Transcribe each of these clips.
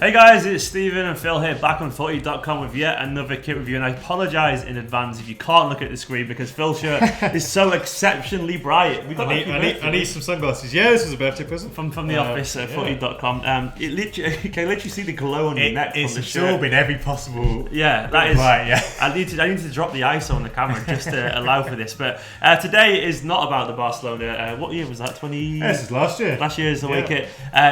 Hey guys, it's Stephen and Phil here, back on footy.com with yet another kit review, and I apologise in advance if you can't look at the screen because Phil's shirt is so exceptionally bright. I need some sunglasses. Yeah, this is a birthday present from the office at footy.com. You can literally see the glow on your neck from the shirt. It's absorbing every possible. Yeah, that is. Right, yeah. I need to drop the ISO on the camera just to allow for this. But today is not about the Barcelona. What year was that? This is last year. Last year's away kit.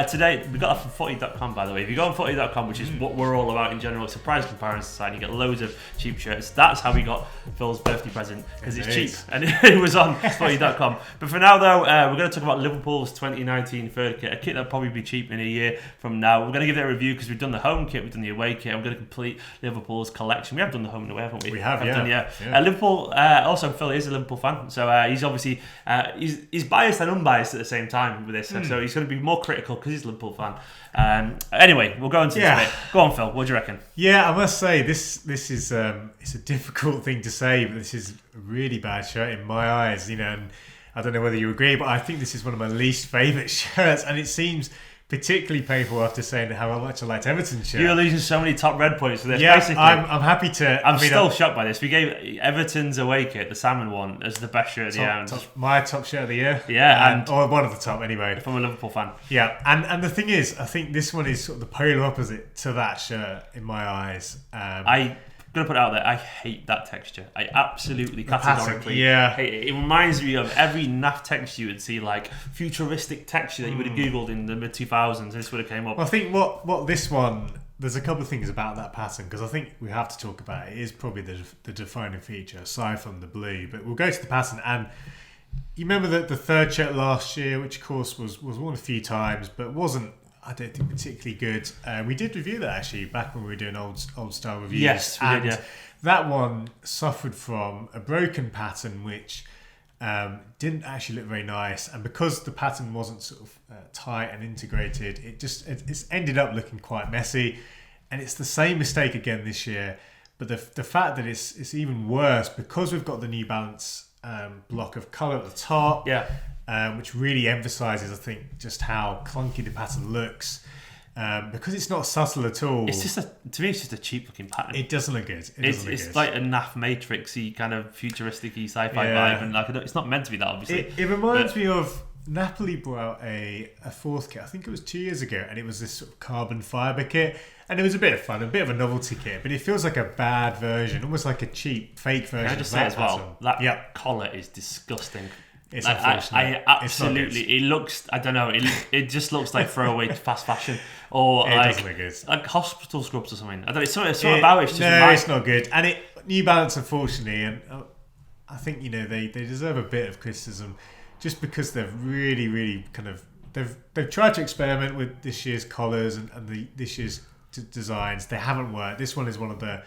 Today we got it from footy.com, by the way. If you go on footy.com, which is what we're all about in general, it's a price comparison site. You get loads of cheap shirts. That's how we got Phil's birthday present, because it's cheap, and it was on footy.com. But for now, though, we're going to talk about Liverpool's 2019 third kit, a kit that'll probably be cheap in a year from now. We're going to give it a review because we've done the home kit, we've done the away kit. I'm going to complete Liverpool's collection. We have done the home and away, haven't we? We have, Liverpool. Also, Phil is a Liverpool fan, so he's obviously he's biased and unbiased at the same time with this. So he's going to be more critical because he's a Liverpool fan. Anyway, we'll go into this a bit. Go on, Phil. What do you reckon? Yeah, I must say this is it's a difficult thing to say, but this is a really bad shirt in my eyes. And I don't know whether you agree, but I think this is one of my least favourite shirts, and it seems particularly painful after saying how much I liked Everton's shirt. You're losing so many top red points for this. Yeah, basically, I'm happy to. I'm still shocked by this. We gave Everton's away kit, the salmon one, as the best shirt of the year. My top shirt of the year. Yeah, or one of the top anyway. From a Liverpool fan. Yeah, and the thing is, I think this one is sort of the polar opposite to that shirt in my eyes. I'm going to put it out there, I hate that texture. I absolutely, categorically hate it. It reminds me of every naff texture you would see, like futuristic texture that you would have Googled in the mid-2000s. This would have came up. Well, I think what this one, there's a couple of things about that pattern, because I think we have to talk about it. It is probably the defining feature, aside from the blue. But we'll go to the pattern. And you remember the third shirt last year, which of course was worn a few times, but wasn't, I don't think, particularly good. We did review that actually back when we were doing old style reviews. Yes, we did, yeah. That one suffered from a broken pattern, which didn't actually look very nice. And because the pattern wasn't sort of tight and integrated, it's ended up looking quite messy. And it's the same mistake again this year. But the fact that it's even worse because we've got the New Balance block of colour at the top. Yeah. Which really emphasises, I think, just how clunky the pattern looks, because it's not subtle at all. It's just to me, it's just a cheap looking pattern. It doesn't look good. It's like a naff Matrixy kind of futuristic-y sci-fi vibe, and it's not meant to be that, obviously. It reminds me of Napoli brought out a fourth kit. I think it was 2 years ago, and it was this sort of carbon fibre kit, and it was a bit of fun, a bit of a novelty kit, but it feels like a bad version, almost like a cheap fake version. Can I just say as well, that collar is disgusting. It's unfortunate. I absolutely. It looks. I don't know. It just looks like throwaway fast fashion, or like hospital scrubs or something. I don't. It's something about it. It's not good. And New Balance, unfortunately, and I think they deserve a bit of criticism, just because they've really, really kind of they've tried to experiment with this year's collars and this year's designs. They haven't worked. This one is one of the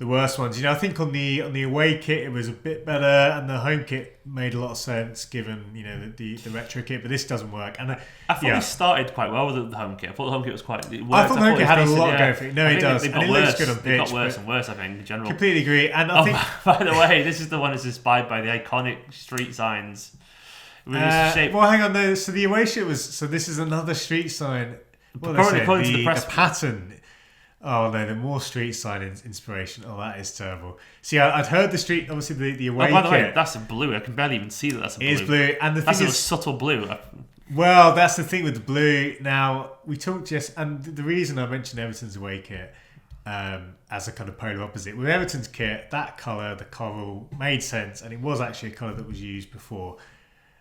worst ones. I think on the away kit it was a bit better, and the home kit made a lot of sense given the retro kit, but this doesn't work. And I thought we started quite well with the home kit. I thought the home kit was quite. It worked. I thought the home kit had a lot going for it. No, it does. And it looks good on pitch. It got worse and worse, I think, in general. Completely agree. And I think, by the way, this is the one that's inspired by the iconic street signs. Well, hang on though. So the away shit was. So this is another street sign. According to the press, the pattern. Oh no, the more street sign inspiration. Oh, that is terrible. See, I'd heard the street, obviously the away kit. By the way, that's a blue. I can barely even see that's a blue. It is blue, and that's a subtle blue. Well, that's the thing with the blue. Now, we talked and the reason I mentioned Everton's away kit as a kind of polar opposite. With Everton's kit, that colour, the coral, made sense, and it was actually a colour that was used before.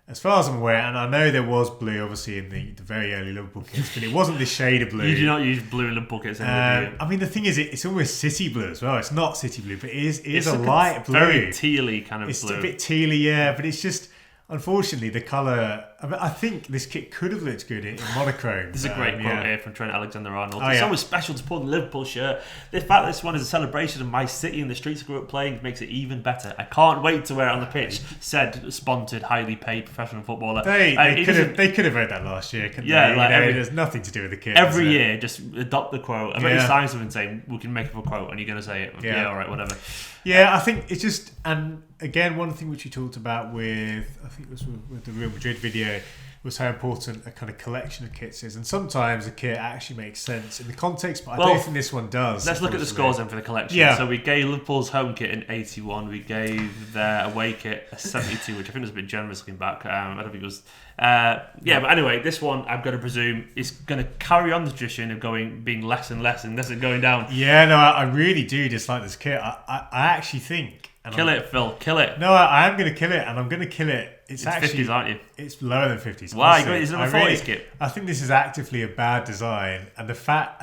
As far as I'm aware, and I know there was blue obviously in the very early Liverpool kits, but it wasn't this shade of blue. You do not use blue in Liverpool kits anymore, do you? I mean, the thing is, it's almost city blue as well. It's not city blue, but it is a light blue. Very tealy kind of blue. It's a bit tealy, yeah, but it's just, unfortunately, the colour. I think this kit could have looked good in monochrome. This is a great quote here from Trent Alexander-Arnold. It's always special to pull the Liverpool shirt. The fact that this one is a celebration of my city and the streets I grew up playing makes it even better. I can't wait to wear it on the pitch. Said sponsored, highly paid professional footballer. They could have read that last year, couldn't they? There's nothing to do with the kit. Every year, just adopt the quote. I bet you sign something saying, we can make up a quote and you're going to say it. Yeah, all right, whatever. Yeah, I think it's just, and again, one thing which you talked about with, I think it was with the Real Madrid video, was how important a kind of collection of kits is. And sometimes a kit actually makes sense in the context, but I don't think this one does. Let's look at the scores then for the collection. Yeah. So we gave Liverpool's home kit an 81. We gave their away kit a 72, which I think was a bit generous looking back. I don't think it was... but anyway, this one, I'm going to presume, is going to carry on the tradition of being less and less and going down. Yeah, no, I really do dislike this kit. I actually think... Kill it, Phil. Kill it. No, I am going to kill it, and I'm going to kill it. It's actually 50s, aren't you? It's lower than 50s. Why? Honestly. Is it a 40s kit? I think this is actively a bad design, and the fact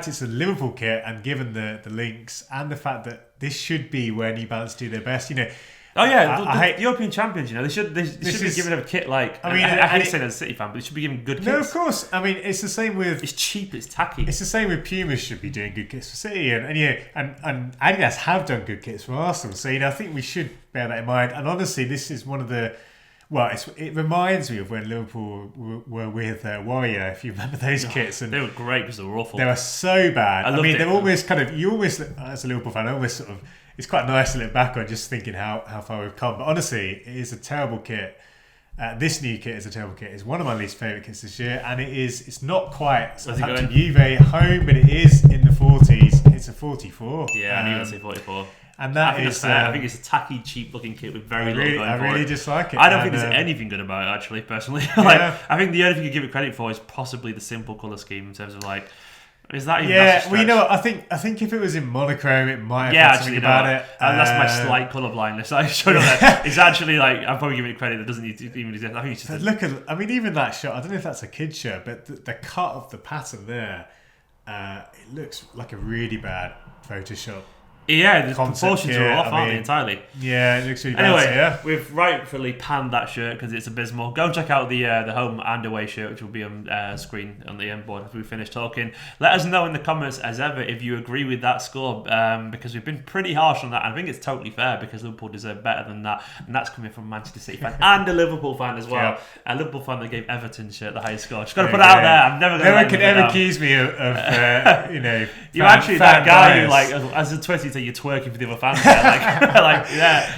it's a Liverpool kit, and given the links, and the fact that this should be where New Balance do their best, you know. Oh yeah, the European champions. You know, they should be given a kit like. I hate saying as a City fan, but they should be given good kits. No, of course. I mean, it's the same with. It's cheap. It's tacky. It's the same with Puma. Should be doing good kits for City, and Adidas have done good kits for Arsenal. So I think we should bear that in mind. And honestly, this is one of the. Well, it reminds me of when Liverpool were with Warrior, if you remember those kits. And they were great because they were awful. They were so bad. I mean, they're almost kind of. You almost, as a Liverpool fan, almost sort of. It's quite nice to look back on just thinking how far we've come. But honestly, it is a terrible kit. This new kit is a terrible kit. It's one of my least favourite kits this year. And it's not quite Southampton Juve at home, but it is in the 40s. It's a 44. Yeah, I knew I'd say 44. And that I think it's a tacky, cheap-looking kit with very little going for it. I really dislike it. I don't think there's anything good about it, actually, personally. I think the only thing you give it credit for is possibly the simple colour scheme in terms of like... Is that even well, you know what? I think if it was in monochrome, it might have something about it. And that's my slight colour blindness. I showed up there. It's actually like I'm probably giving it credit that doesn't need to even exist. I think it's just. Look at. I mean, even that shot. I don't know if that's a kid's shirt, but the cut of the pattern there, it looks like a really bad Photoshop. Yeah, the proportions are off, aren't they, entirely? Yeah, it looks really anyway, bad. We've rightfully panned that shirt because it's abysmal. Go and check out the home and away shirt, which will be on screen on the end board after we finish talking. Let us know in the comments, as ever, if you agree with that score, because we've been pretty harsh on that. I think it's totally fair because Liverpool deserve better than that, and that's coming from a Manchester City fan and a Liverpool fan as well. Yeah. A Liverpool fan that gave Everton's shirt the highest score. Just got to put it out there. I'm never going to. No one can ever accuse me of you're actually that guy who, like, as a Twitter, you're twerking for the other fans.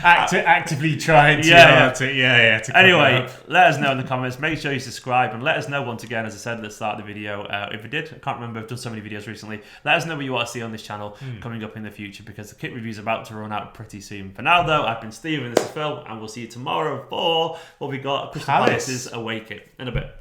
Actively trying to. Anyway, let us know in the comments. Make sure you subscribe and let us know once again, as I said at the start of the video, if we did. I can't remember. I've done so many videos recently. Let us know what you want to see on this channel coming up in the future because the kit review is about to run out pretty soon. For now, though, I've been Steve and this is Phil, and we'll see you tomorrow for what we got: Crystal Palace's away kit in a bit.